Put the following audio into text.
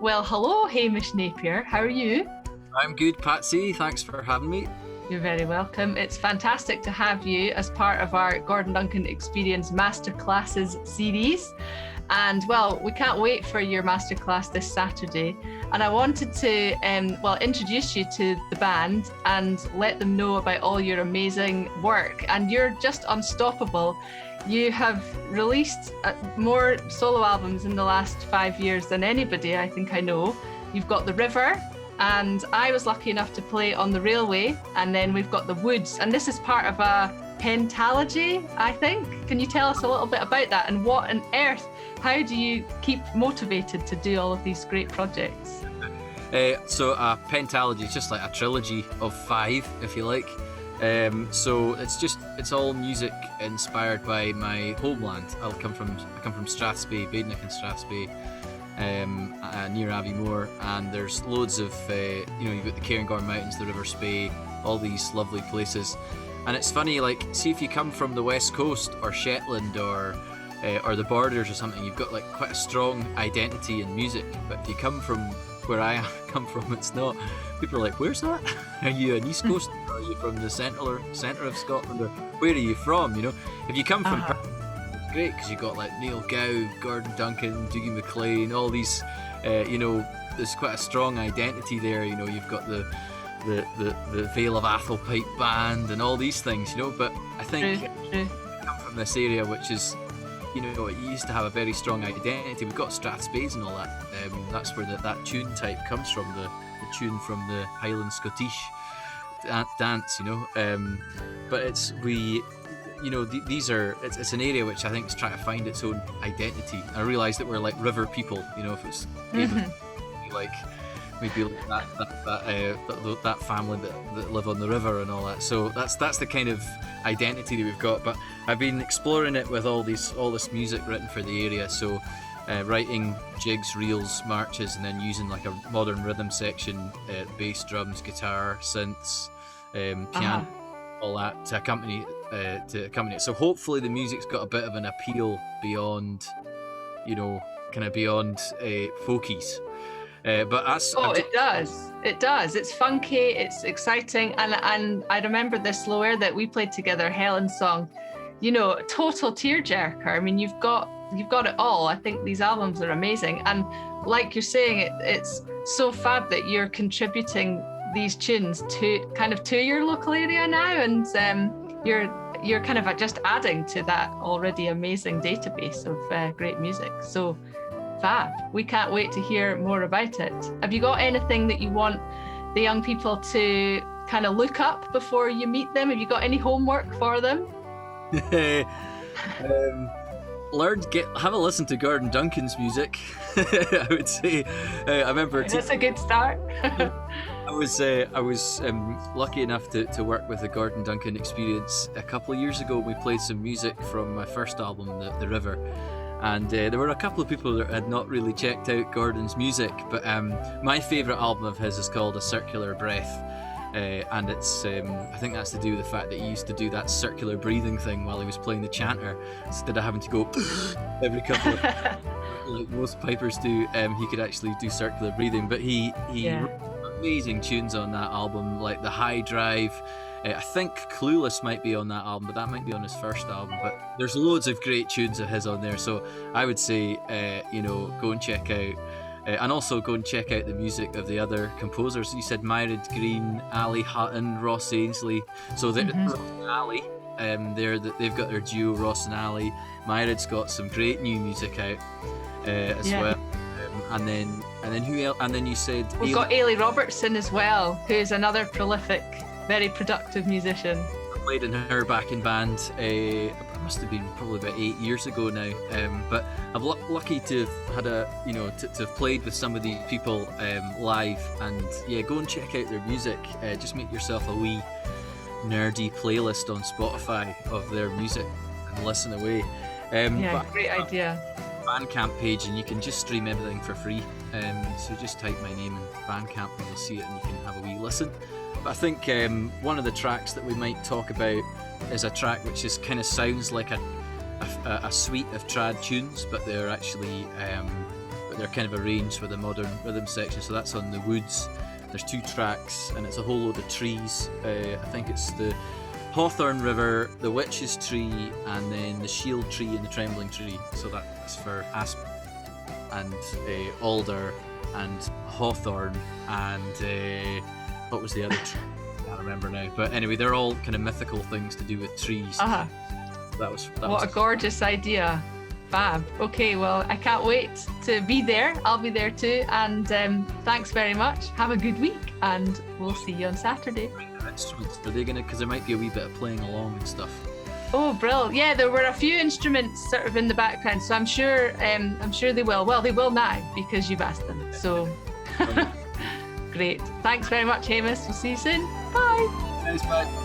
Well, hello, Hamish Napier. How are you? I'm good, Patsy. Thanks for having me. You're very welcome. It's fantastic to have you as part of our Gordon Duncan Experience Masterclasses series. And well, we can't wait for your masterclass this Saturday. And I wanted to, introduce you to the band and let them know about all your amazing work. And you're just unstoppable. You have released more solo albums in the last 5 years than anybody I think I know. You've got The River, and I was lucky enough to play on the Railway, and then we've got The Woods, and this is part of a pentalogy, I think. Can you tell us a little bit about that, and what on earth, how do you keep motivated to do all of these great projects? So a pentalogy is just like a trilogy of 5, if you like. So it's all music inspired by my homeland. I come from Strathspey, Badenoch and Strathspey, near Aviemore, and there's loads of you've got the Cairngorm Mountains, the River Spey, all these lovely places. And it's funny, like, see if you come from the West Coast or Shetland or the Borders or something, you've got like quite a strong identity in music. But if you come from where I come from, it's not. People are like, "Where's that? Are you an East Coast? Or are you from the centre of Scotland? Or where are you from?" You know, if you come from, it's great because you got like Neil Gow, Gordon Duncan, Dougie MacLean, all these. There's quite a strong identity there. You know, you've got the Vale of Atholl Pipe Band and all these things. You know, but I think True. I come from this area which is. It used to have a very strong identity. We've got Strathspeys and all that. That's where that tune type comes from, the tune from the Highland Scottish dance, But it's an area which I think is trying to find its own identity. I realise that we're like river people, if it's like maybe that family that live on the river and all that. So that's the kind of identity that we've got. But I've been exploring it with all this music written for the area. So writing jigs, reels, marches, and then using like a modern rhythm section, bass, drums, guitar, synths, piano, all that to accompany it. So hopefully the music's got a bit of an appeal beyond, beyond folkies. But it does. It does. It's funky. It's exciting. And I remember this lower that we played together, Helen's song. Total tearjerker. I mean, you've got it all. I think these albums are amazing. And like you're saying, it's so fab that you're contributing these tunes to your local area now, and you're kind of just adding to that already amazing database of great music. So. Fab. We can't wait to hear more about it. Have you got anything that you want the young people to kind of look up before you meet them? Have you got any homework for them? Have a listen to Gordon Duncan's music. I would say. I remember that's a good start. I was lucky enough to work with the Gordon Duncan Experience a couple of years ago. We played some music from my first album, The River. And there were a couple of people that had not really checked out Gordon's music, but my favourite album of his is called A Circular Breath, and it's I think that's to do with the fact that he used to do that circular breathing thing while he was playing the chanter, instead of having to go every couple of like most pipers do. He could actually do circular breathing, but he wrote amazing tunes on that album, like The High Drive. I think Clueless might be on that album, but that might be on his first album. But there's loads of great tunes of his on there. So I would say, go and check out, and also go and check out the music of the other composers. You said Myrid Green, Ali Hutton, Ross Ainsley. So Ross and Ali, they've got their duo, Ross and Ali. Myrid's got some great new music out as well. And then who else? And then you said we've got Ailey Robertson as well, who's another prolific, very productive musician. I played in her backing band. It must have been probably about 8 years ago now. But I'm lucky to have had to have played with some of these people live. And go and check out their music. Just make yourself a wee nerdy playlist on Spotify of their music and listen away. Great idea. Bandcamp page, and you can just stream everything for free. So just type my name in Bandcamp and you'll see it, and you can have a wee listen. But I think one of the tracks that we might talk about is a track which just kind of sounds like a suite of trad tunes, but they're actually but they're kind of arranged with a modern rhythm section. So that's on the woods. There's 2 tracks, and it's a whole load of trees. I think it's the Hawthorn River, the Witch's Tree, and then the Shield Tree and the Trembling Tree. So that's for asp and alder and hawthorn and what was the other tree? I can't remember now. But anyway, they're all kind of mythical things to do with trees. Uh-huh. What a gorgeous idea. Fab. Okay, well, I can't wait to be there. I'll be there too. And thanks very much. Have a good week, and we'll see you on Saturday. Instruments, are they gonna? Because there might be a wee bit of playing along and stuff. Oh, brilliant! Yeah, there were a few instruments sort of in the background, so I'm sure they will. Well, they will now because you've asked them. So great. Thanks very much, Hamish. We'll see you soon. Bye. Thanks, bye.